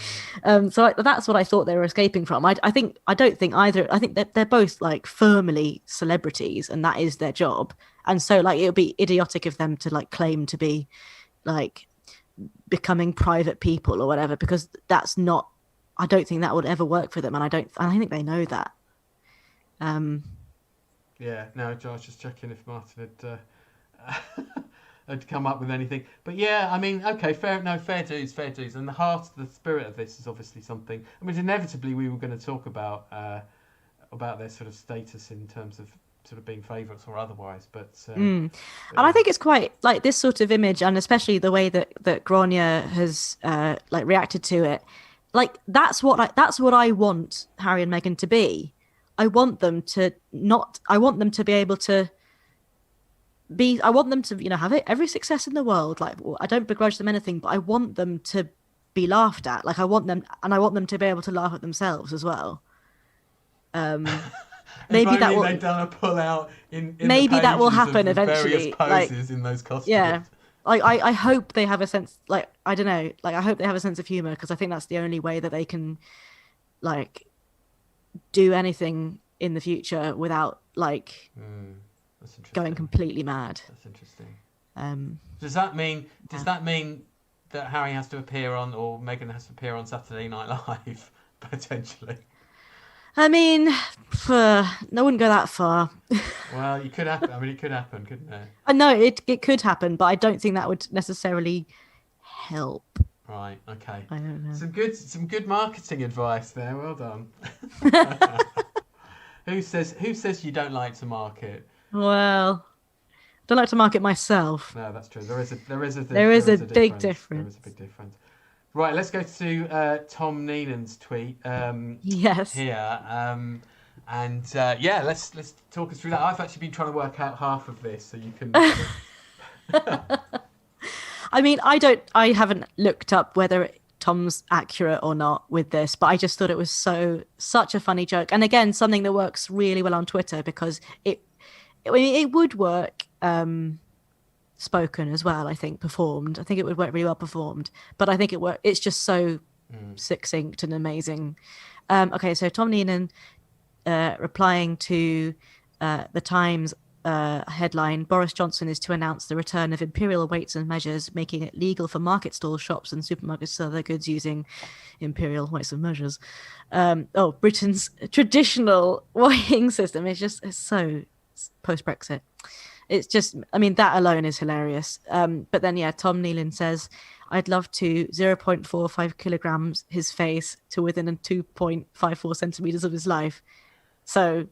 So that's what I thought they were escaping from. I don't think either. I think that they're both firmly celebrities, and that is their job. And so it would be idiotic of them to claim to be becoming private people or whatever, because that's not. I don't think that would ever work for them, and I think they know that. Yeah. No, I was just checking if Martin had come up with anything, but okay, fair dues, and the spirit of this is obviously something. Inevitably we were going to talk about their sort of status in terms of sort of being favourites or otherwise, and I think it's quite this sort of image, and especially the way that Grania has reacted to it, that's what I want Harry and Meghan to be. I want them to be able to I want them to, have every success in the world. I don't begrudge them anything, but I want them to be laughed at. I want them to be able to laugh at themselves as well. Maybe that will. They've done a pull out in maybe that will happen eventually. Poses in those costumes. Yeah, I hope they have a sense. I don't know. I hope they have a sense of humor, because I think that's the only way that they can, do anything in the future without going completely mad. That's interesting. Does that mean that Harry has to appear on, or Meghan has to appear on Saturday Night Live potentially? I wouldn't go that far. Well, it could happen. It could happen, couldn't it? I know it could happen, but I don't think that would necessarily help. Right. Okay. I don't know. Some good marketing advice there. Well done. Who says you don't like to market? Well, I don't like to market myself. No, that's true. There is a big difference. There is a big difference. Right, let's go to Tom Neenan's tweet. Yes. Here, let's talk us through that. I've actually been trying to work out half of this, so you can. I haven't looked up whether Tom's accurate or not with this, but I just thought it was such a funny joke, and again, something that works really well on Twitter, because it would work spoken as well. I think performed. I think it would work really well performed, but I think it's just so succinct and amazing. Okay, so Tom Neenan replying to the Times headline: Boris Johnson is to announce the return of imperial weights and measures, making it legal for market stalls, shops, and supermarkets to sell their goods using imperial weights and measures. Britain's traditional weighing system is just so post-Brexit. It's just, I mean, that alone is hilarious. But then, yeah, Tom Nealon says, I'd love to 0.45 kilograms his face to within 2.54 centimeters of his life. So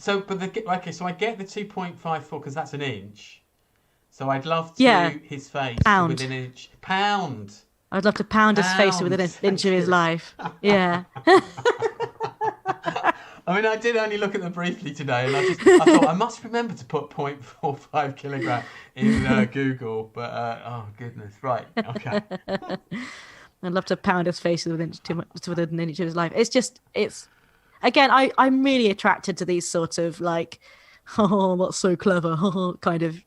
I get the 2.54 because that's an inch. So I'd love to his face to within an inch. Pound. I'd love to pound his face to within an inch of his life. Yeah. I mean, I did only look at them briefly today, and I thought I must remember to put 0.45 kilogram in Google, but oh goodness, right, okay. I'd love to pound his face within an inch of his life. It's again, I'm really attracted to these sort of like, oh, that's so clever, kind of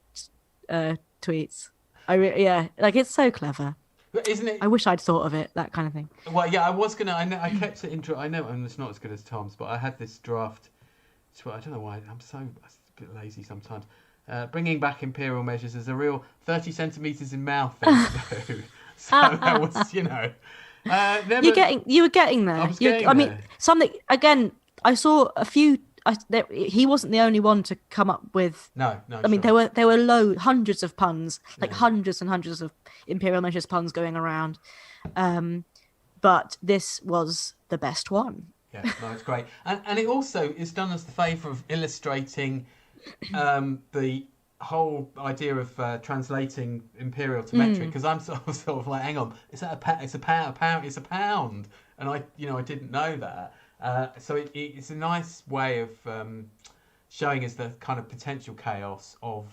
tweets. It's so clever. But isn't it? I wish I'd thought of it, that kind of thing. Well, yeah, I was gonna. I kept it in. I know it's not as good as Tom's, but I had this draft. I don't know why. I'm a bit lazy sometimes. Bringing back imperial measures as a real 30 centimeters in mouth. So that was, Never... You were getting there. I was getting there. Mean, something again. I saw a few. He wasn't the only one to come up with. No. I mean, there were hundreds of puns, hundreds and hundreds of imperial measures puns going around, but this was the best one. Yeah, no, it's great, and it also is done us the favour of illustrating the whole idea of translating imperial to metric. Because I'm sort of like, hang on, is that it's a pound? It's a pound, and I didn't know that. So it's a nice way of showing us the kind of potential chaos of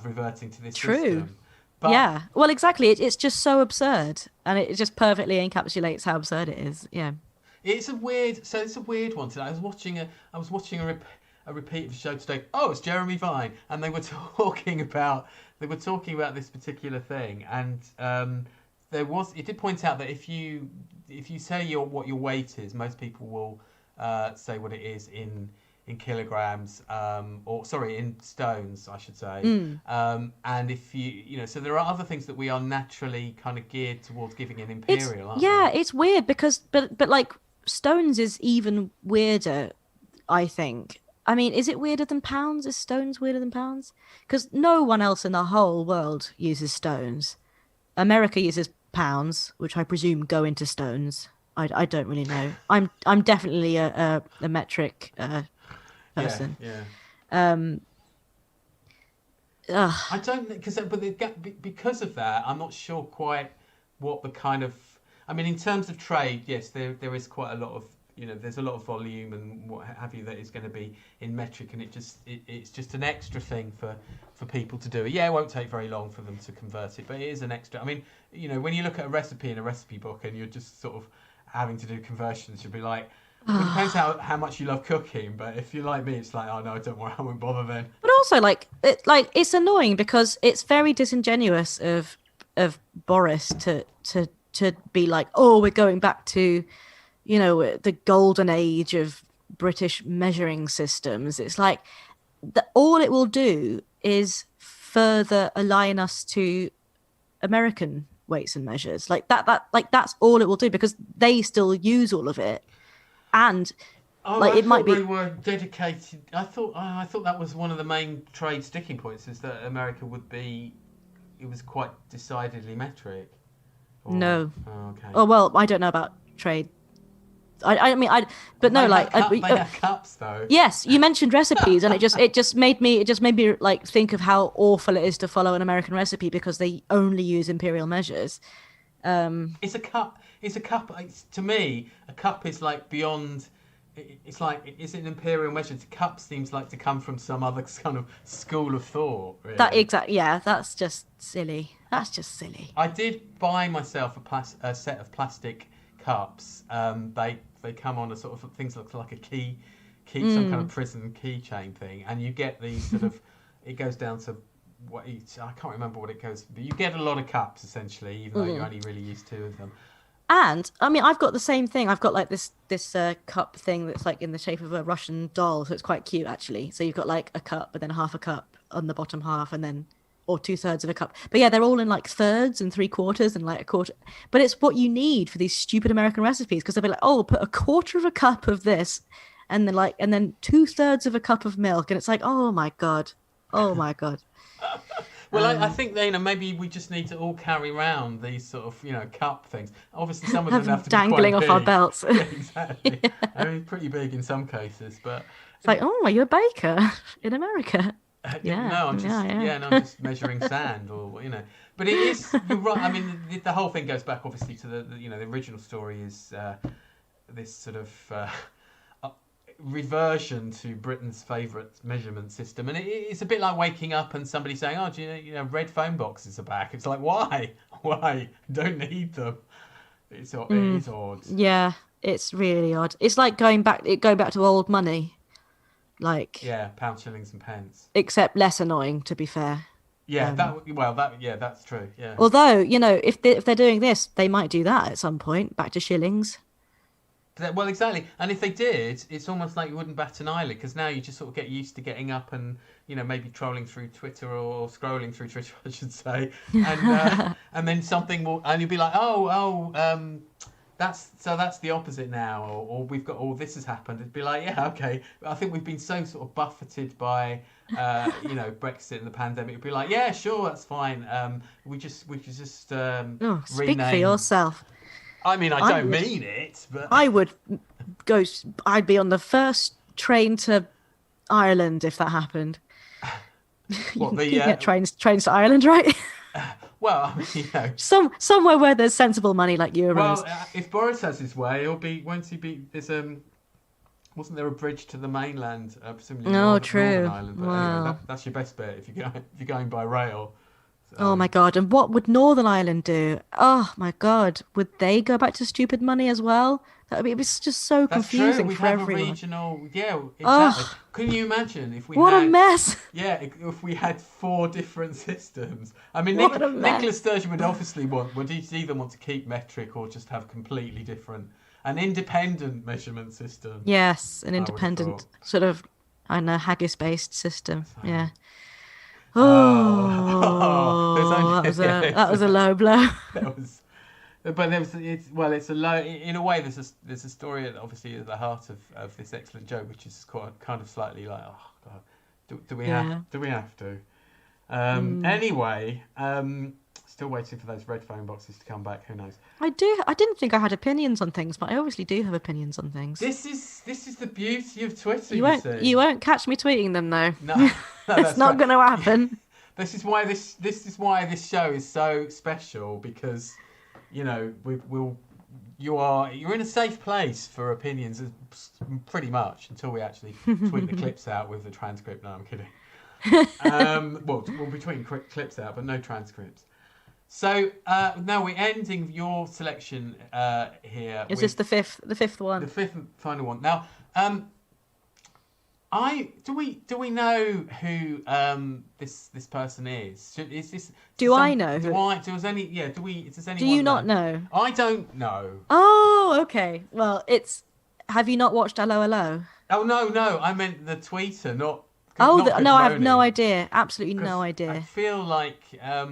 reverting to this system. But, yeah, well, exactly. It's just so absurd, and it just perfectly encapsulates how absurd it is. Yeah, it's a weird one today. I was watching a repeat of the show today. Oh, it's Jeremy Vine, and they were talking about this particular thing, and it did point out that if you say what your weight is, most people will say what it is in kilograms, in stones, I should say. And if so there are other things that we are naturally kind of geared towards giving an imperial. It's weird because, but like stones is even weirder, I think. I mean, is it weirder than pounds? Is stones weirder than pounds? Because no one else in the whole world uses stones. America uses pounds, which I presume go into stones. I don't really know. I'm definitely a metric person. Yeah. I don't, because of that, I'm not sure quite what the kind of. I mean, in terms of trade, yes, there is quite a lot of. There's a lot of volume and what have you that is going to be in metric, and it's just an extra thing for people to do. Yeah, it won't take very long for them to convert it, but it is an extra. I mean, when you look at a recipe in a recipe book and you're just sort of having to do conversions, you'll be like, well, it depends how much you love cooking, but if you're like me, it's like, oh no, don't worry, I won't bother then. But also, it's annoying because it's very disingenuous of Boris to be like, oh, we're going back to the golden age of British measuring systems. It's like all it will do is further align us to American weights and measures. That's all it will do because they still use all of it. And it might be. They were dedicated. I thought that was one of the main trade sticking points, is that America it was quite decidedly metric. No. Oh, okay. Oh well, I don't know about trade. They have cups though. Yes, you mentioned recipes, and it just made me like think of how awful it is to follow an American recipe because they only use imperial measures. It's a cup. To me, a cup is like beyond. It's like, is it an imperial measure? The cup seems like to come from some other kind of school of thought. Really. Yeah, that's just silly. I did buy myself a set of plastic cups. They come on a sort of things look like a key, some kind of prison keychain thing, and you get these sort of. It goes down to I can't remember what it goes, but you get a lot of cups essentially, even though you only really use two of them. And I mean, I've got the same thing. I've got like this cup thing that's like in the shape of a Russian doll, so it's quite cute actually. So you've got like a cup, but then half a cup on the bottom half, and then or 2/3 of a cup. But yeah, they're all in like thirds and 3/4 and like a quarter. But it's what you need for these stupid American recipes because they'll be like, oh, put a quarter of a cup of this, and then 2/3 of a cup of milk, and it's like, oh my god, oh my god. Well, I think maybe we just need to all carry around these sort of cup things. Obviously, some of them have to dangling be quite off our big. belts. Yeah, exactly. I mean, pretty big in some cases, but It's like, oh, are you a baker in America? Yeah, no, I'm just yeah. no, I'm just measuring sand, or But it is. You're right. I mean, the whole thing goes back obviously to the original story is this sort of reversion to Britain's favourite measurement system, and it's a bit like waking up and somebody saying, "Oh, do you know red phone boxes are back?" It's like, why? Why? Don't need them. It is odd. Yeah, it's really odd. It's like going back to old money, like pounds, shillings, and pence. except less annoying, to be fair. Yeah, that's true. Yeah. Although if they're doing this, they might do that at some point, back to shillings. Well, exactly. And if they did, it's almost like you wouldn't bat an eyelid because now you just sort of get used to getting up and maybe trolling through Twitter or scrolling through Twitter, I should say, and then something will, and you'll be like, that's the opposite now, or we've got this has happened. It'd be like, yeah, okay. I think we've been so sort of buffeted by Brexit and the pandemic. It'd be like, yeah, sure, that's fine. We could just Speak for yourself. I mean, I don't mean it, but I'd be on the first train to Ireland if that happened. What, you can get trains to Ireland, right? Well, I mean, somewhere where there's sensible money like euros. Well, if Boris has his way, won't he be? There's wasn't there a bridge to the mainland? Presumably Northern Ireland. But anyway, that's your best bet if you're going by rail. Oh my god! And what would Northern Ireland do? Oh my god! Would they go back to stupid money as well? It was just so confusing for everyone. A regional, exactly. Oh, can you imagine if we what had a mess? Yeah, if we had 4 different systems. I mean, Nicola Sturgeon would obviously would either want to keep metric or just have completely different, an independent measurement system. Yes, an independent sort of, I don't know, haggis-based system. Yeah. Oh, that was a low blow. But it's a low. In a way, there's a story that obviously is at the heart of this excellent joke, which is kind of slightly like, oh god, do we have to? Anyway, still waiting for those red phone boxes to come back. Who knows? I didn't think I had opinions on things, but I obviously do have opinions on things. This is the beauty of Twitter. You won't catch me tweeting them though. No, it's not going to happen. This is why this show is so special, because you're in a safe place for opinions, pretty much, until we actually tweet the clips out with the transcript. No, I'm kidding. We'll be tweeting clips out, but no transcripts. So now we're ending your selection here. Is this the fifth one? The fifth and final one. Now, do we know who this person is? Is this? I know? Does anyone? Do you not know? I don't know. Oh, okay. Well, have you not watched Allo Allo? Oh no! I meant the tweeter, not. No, I have no idea. Absolutely no idea. I feel like I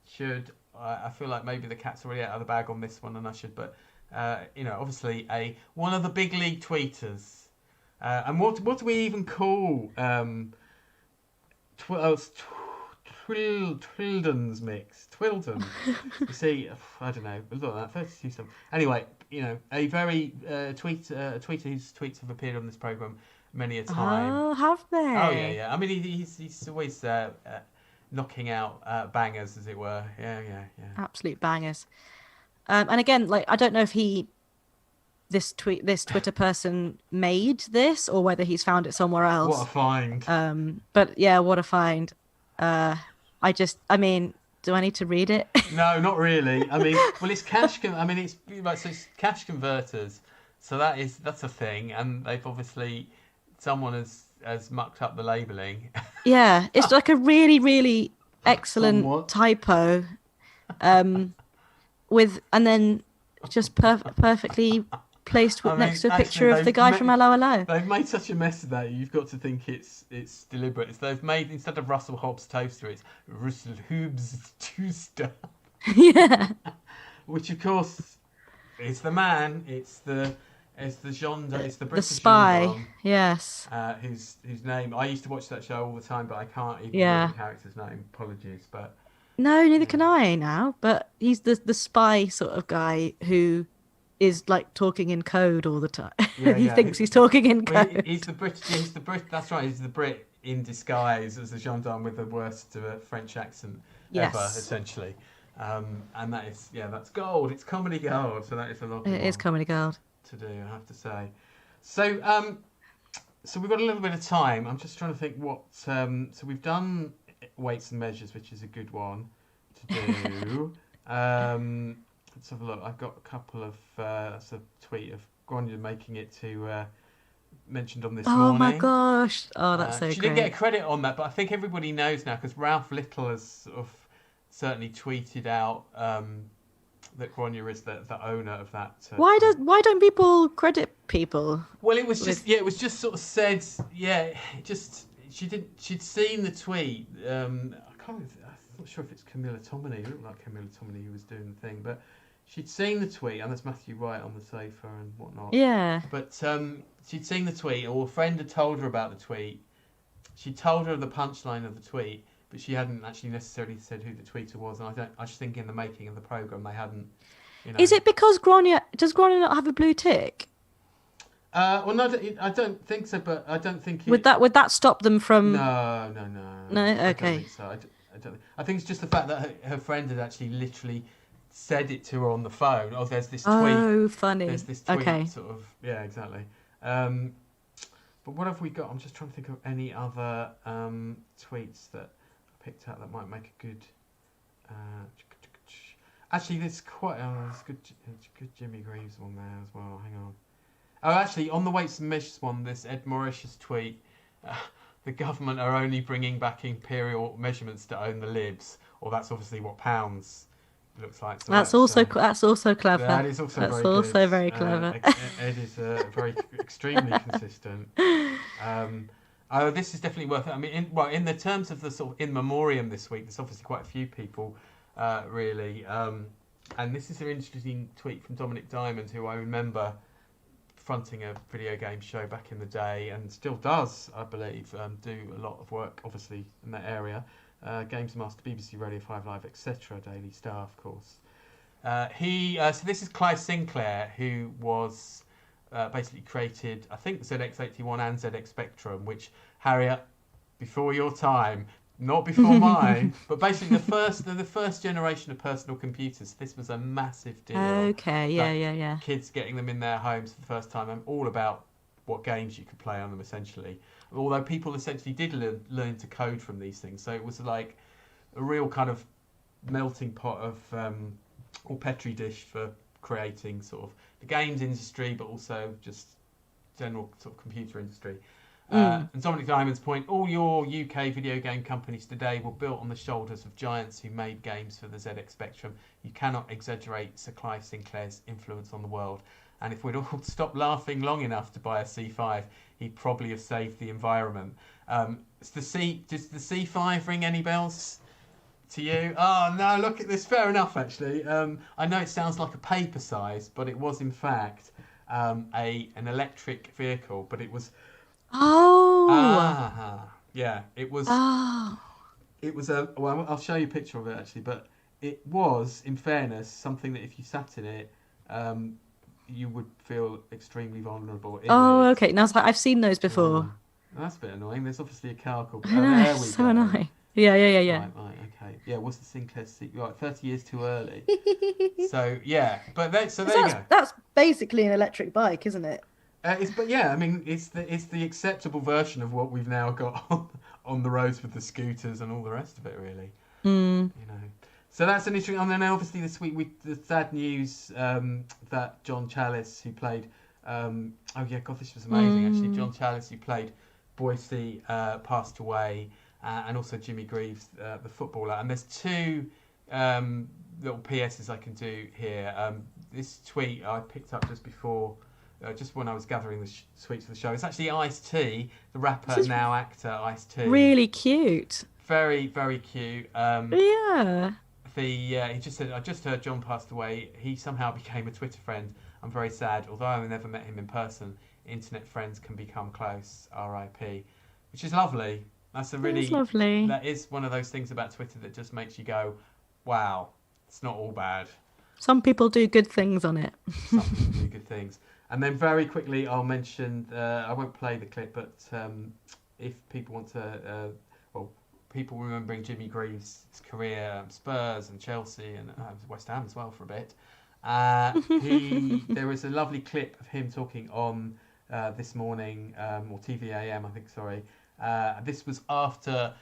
should. I feel like maybe the cat's already out of the bag on this one, and I should. But obviously one of the big league tweeters. And what do we even call Twildon's mix? Twildon. You see, I don't know. Look at that, 32 something. Anyway, a very tweeter whose tweets have appeared on this programme many a time. Oh, have they? Oh yeah. I mean, he's always knocking out bangers, as it were. Yeah. Absolute bangers. And again, like, I don't know if this Twitter person made this or whether he's found it somewhere else. What a find. But yeah, what a find. I mean, do I need to read it? No, not really. I mean, well, it's cash. It's cash converters. So that's a thing, and they've obviously someone has mucked up the labelling. Yeah, it's like a really, really excellent typo. And then just perfectly placed I mean, next to a actually, picture of the guy from Allo Allo. they've made such a mess of that. You've got to think it's deliberate. It's they've made, instead of Russell Hobbs toaster, it's Russell Hobbs toaster, Yeah, which of course is the man. It's the gendarme. It's the the British spy. gendarme. Yes. Whose name I used to watch that show all the time, but I can't even remember Yeah. the character's name. Apologies, but No, neither yeah, can I now. But he's the spy sort of guy who is like talking in code all the time. yeah, He yeah. thinks he's talking in Well, code. he's the Brit. Yeah, he's the Brit. That's right. He's the Brit in disguise as a gendarme with the worst French accent ever, Yes, essentially. And that is, yeah, that's gold. It's comedy gold. So that is a lovely it is one comedy gold. to do, I have to say. So, so we've got a little bit of time. I'm just trying to think what. So we've done weights and measures, which is a good one to do. Let's have a look. I've got a couple of. That's a tweet of Grania making it to. Mentioned on this Oh my morning. gosh! Oh, that's so She didn't get a great. credit on that, but I think everybody knows now because Ralph Little has sort of certainly tweeted out that Grania is the owner of that. Why don't people credit people Well, it was just with? yeah, it was just sort of said yeah, it just she'd seen the tweet. I'm not sure if it's Camilla Tominey. It looked like Camilla Tominey who was doing the thing, but she'd seen the tweet, and there's Matthew Wright on the sofa and whatnot. Yeah. But she'd seen the tweet, or a friend had told her about the tweet. She told her the punchline of the tweet, but she hadn't actually necessarily said who the tweeter was. And I just think in the making of the program they hadn't, you know. Is it because does Grania not have a blue tick? Well, no, I don't think so. But I don't think Would that stop them from? No. No. I don't Okay. think so. I don't. I think it's just the fact that her friend had actually literally said it to her on the phone. Oh, there's this tweet. Oh, funny. There's this tweet, Okay. sort of. Yeah, exactly. But what have we got? I'm just trying to think of any other tweets that I picked out that might make a good. Actually, there's there's good Jimmy Greaves one there as well. Hang on. Oh, actually, on the weights and measures one, this Ed Mauritius tweet. The government are only bringing back imperial measurements to own the libs, or that's obviously what pounds looks like. So That's also clever. that is also That's very also good. very clever. Ed is very extremely consistent. Oh, this is definitely worth it. I mean, in the terms of the sort of in memoriam this week, there's obviously quite a few people, really. And this is an interesting tweet from Dominic Diamond, who I remember fronting a video game show back in the day, and still does, I believe, do a lot of work, obviously, in that area. Games Master, BBC Radio 5 Live, etc. Daily Star, of course. So this is Clive Sinclair, who was basically created, I think, ZX81 and ZX Spectrum, which, Harriet, before your time, not before mine, but basically the first generation of personal computers. This was a massive deal. Okay, yeah. Kids getting them in their homes for the first time, and all about what games you could play on them, essentially. Although people essentially did learn to code from these things, so it was like a real kind of melting pot of or petri dish for creating sort of the games industry, but also just general sort of computer industry. And Dominic Diamond's point, all your UK video game companies today were built on the shoulders of giants who made games for the ZX Spectrum. You cannot exaggerate Sir Clive Sinclair's influence on the world. And if we'd all stopped laughing long enough to buy a C5, he'd probably have saved the environment. Does the C5 ring any bells to you? Oh, no, look at this. Fair enough, actually. I know it sounds like a paper size, but it was, in fact, an electric vehicle. But it was... Oh. Yeah, it was... Oh. It was a... Well, I'll show you a picture of it, actually. But it was, in fairness, something that if you sat in it... you would feel extremely vulnerable. Oh, okay. Now I've seen those before. That's a bit annoying. There's obviously a car called... I know, there we so go. annoying. Yeah. Right, okay. Yeah, what's the Sinclair seat? Right, 30 years too early. So, yeah. But there you go. That's basically an electric bike, isn't it? But yeah, I mean, it's the acceptable version of what we've now got on the roads with the scooters and all the rest of it, really. You know. So that's an interesting. And then obviously this week, the sad news that John Challis, who played, oh yeah, God, this was amazing actually. John Challis, who played Boise, passed away, and also Jimmy Greaves, the footballer. And there's two little PSs I can do here. This tweet I picked up just before, just when I was gathering the tweets for the show. It's actually Ice-T, the rapper, now actor Ice-T. Really cute. Very, very cute. Yeah. He just said, I just heard John passed away. He somehow became a Twitter friend. I'm very sad. Although I never met him in person, internet friends can become close. R.I.P. Which is lovely. That's lovely. That is one of those things about Twitter that just makes you go, wow, it's not all bad. Some people do good things on it. Some people do good things. And then very quickly, I'll mention, I won't play the clip, but if people want to, people remembering Jimmy Greaves' career, Spurs and Chelsea and West Ham as well for a bit. There was a lovely clip of him talking on This Morning, or TVAM, I think, sorry. This was after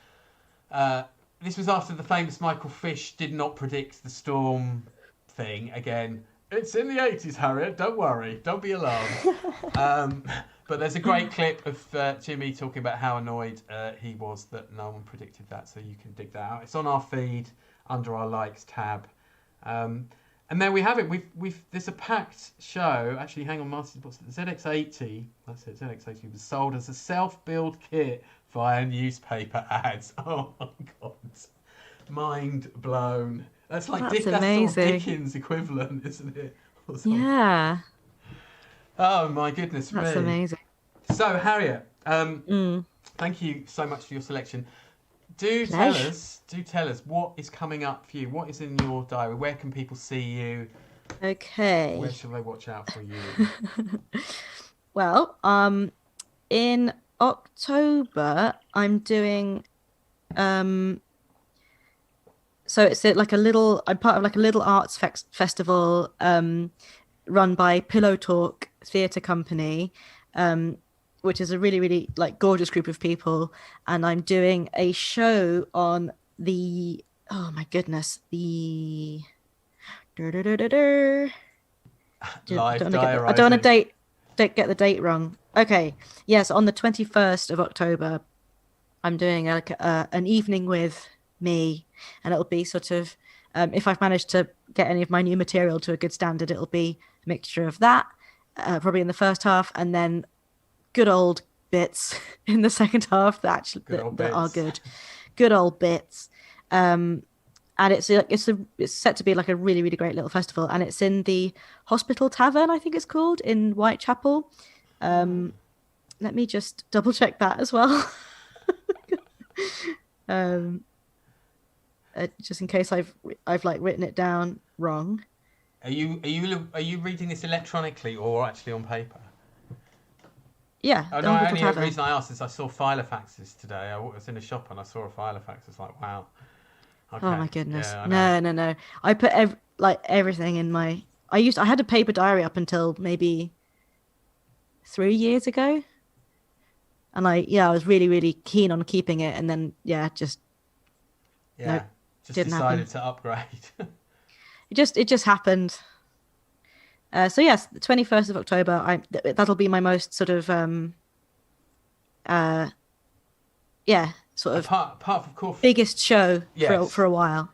the famous Michael Fish did not predict the storm thing again. It's in the 80s, Harriet. Don't worry. Don't be alarmed. But there's a great clip of Jimmy talking about how annoyed he was that no one predicted that, so you can dig that out. It's on our feed under our likes tab. And there we have it. There's a packed show. Actually, hang on, Martin. ZX80. That's it. ZX80 was sold as a self-build kit via newspaper ads. Oh my god, mind blown. That's like that's sort of Dickens equivalent, isn't it? Yeah. Oh my goodness me. That's amazing. So Harriet, thank you so much for your selection. Do tell us what is coming up for you. What is in your diary? Where can people see you? Okay. Where should they watch out for you? Well, in October, I'm doing. So it's like I'm part of like a little arts festival run by Pillow Talk Theatre Company. Which is a really, really like gorgeous group of people, and I'm doing a show on the I don't want to get the date wrong. Okay, yes, on the 21st of October, I'm doing an evening with me, and it'll be sort of if I've managed to get any of my new material to a good standard, it'll be a mixture of that, probably in the first half, and then good old bits in the second half that are good old bits, and it's set to be like a really, really great little festival, and it's in the Hospital Tavern, I think it's called, in Whitechapel. Let me just double check that as well. Just in case I've like written it down wrong. Are you reading this electronically or actually on paper? Yeah. Oh, no, the only reason I asked is I saw Filofaxes today. I was in a shop and I saw a Filofax. It's like, wow. Okay. Oh my goodness. Yeah, no. I put everything in my. I had a paper diary up until maybe 3 years ago, and I was really, really keen on keeping it, and then just decided to upgrade. It just happened. So yes, the 21st of October. That'll be my most sort of sort of part of course biggest show for a while.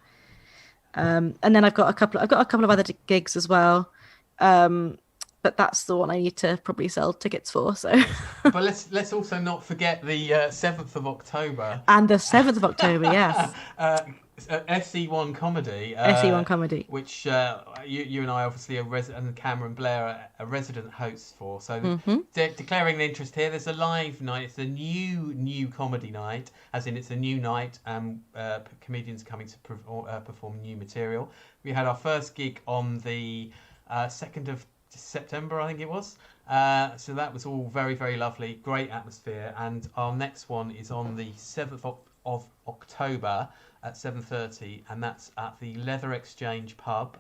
And then I've got a couple of other gigs as well. But that's the one I need to probably sell tickets for. So, but let's also not forget the 7th of October. And the 7th of October, yes. SE1 Comedy. SE1 Comedy, which you and I obviously and Cameron Blair are resident hosts for. So declaring an interest here. There's a live night. It's a new comedy night, as in it's a new night. Comedians coming to perform new material. We had our first gig on the 2nd of September, I think it was. So that was all very, very lovely, great atmosphere. And our next one is on the 7th of October at 7:30, and that's at the Leather Exchange pub,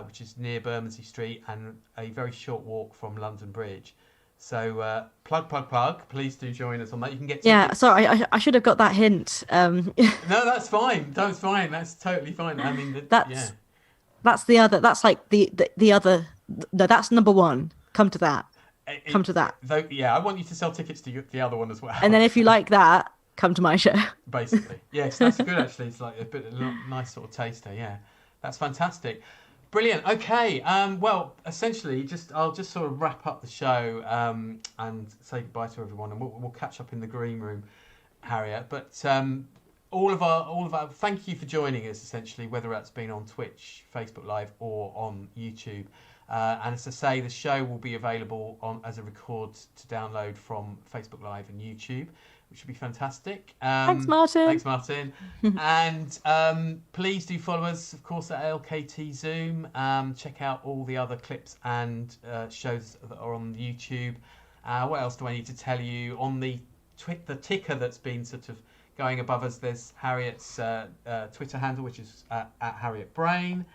which is near Bermondsey Street and a very short walk from London Bridge. So plug. Please do join us on that. You can get tickets. Yeah, sorry, I should have got that hint. No, that's fine. That's fine. That's totally fine. I mean, that's the other. That's like the other. No, that's number one. Come to that. Come to that. Though, I want you to sell tickets to the other one as well. And then if you like that, come to my show. Basically, yes, that's good. Actually, it's like a nice sort of taster. Yeah, that's fantastic, brilliant. Okay, well, essentially, I'll just sort of wrap up the show and say goodbye to everyone, and we'll catch up in the green room, Harriet. But all of our thank you for joining us. Essentially, whether that's been on Twitch, Facebook Live, or on YouTube. And as I say, the show will be available as a record to download from Facebook Live and YouTube, which would be fantastic. Thanks, Martin. Thanks, Martin. And please do follow us, of course, at LKT Zoom. Check out all the other clips and shows that are on YouTube. What else do I need to tell you? On the ticker that's been sort of going above us, there's Harriet's Twitter handle, which is at Harriet Braine.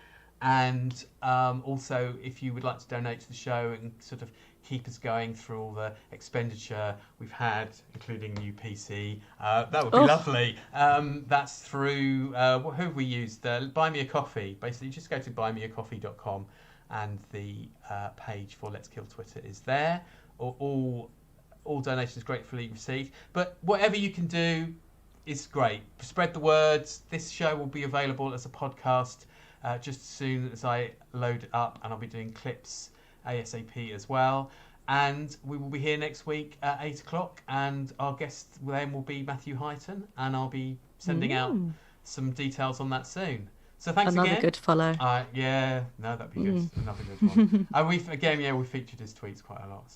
And also, if you would like to donate to the show and sort of keep us going through all the expenditure we've had, including new PC, that would be lovely. That's through, who have we used? Buy Me a Coffee. Basically, just go to buymeacoffee.com and the page for Let's Kill Twitter is there. All donations gratefully received. But whatever you can do is great. Spread the words. This show will be available as a podcast just as soon as I load it up, and I'll be doing clips ASAP as well. And we will be here next week at 8 o'clock, and our guest then will be Matthew Highton, and I'll be sending out some details on that soon. So thanks again. Another good follow. Yeah, no, that'd be good. Another good one. We featured his tweets quite a lot.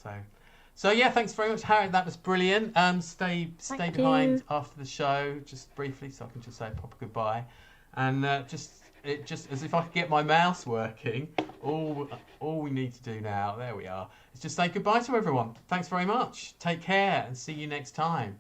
So yeah, thanks very much, Harriet. That was brilliant. Stay behind after the show, just briefly, so I can just say a proper goodbye, and just as if I could get my mouse working. All we need to do now, there we are, is just say goodbye to everyone. Thanks very much. Take care, and see you next time.